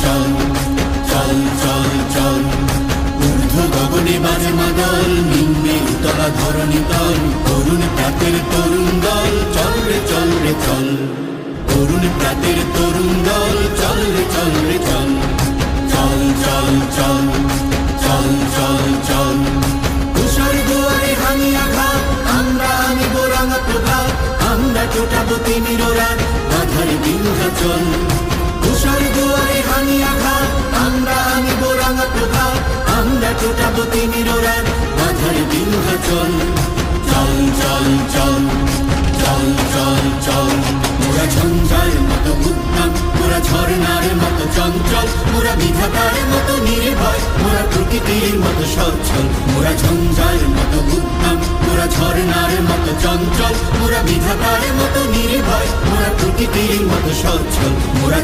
চল চল চল চল ঊর্ধ্ব গগনে বাজে মাদল নিম্নে উতলা ধরণী তল তরুণ প্রাতের তরুণ দল চল রে চল রে চল তরুণ প্রাতের তরুণ দল চল রে চল রে চল চল চল চল চল চল চল তুষার দুয়ারে হানি আঘাত আমরা আনিব রাঙা প্রভাত আমরা টোটাবো তিমির রাত বাধার বিন্ধ্যাচল তুষার দুয়ারে হানি আঘাত আমরা আনিব রাঙা প্রভাত আমরা টোটাবো তিমির রাত বাধার বিন্ধ্যাচল চল চল চল চল চল চল মোরা ঝঞ্ঝার মতো উদ্যম মোরা ঝর্ণার মতো চঞ্চল মোরা বিধাতার মতো নির্ভয় মোরা প্রকৃতির মতো সচ্ছল মোরা ঝঞ্ঝার মতো উদ্যম মোরা ঝর্ণার মতো চঞ্চল মোরা বিধাতার মতো নির্ভয় মোরা প্রকৃতির মতো সচ্ছল মোরা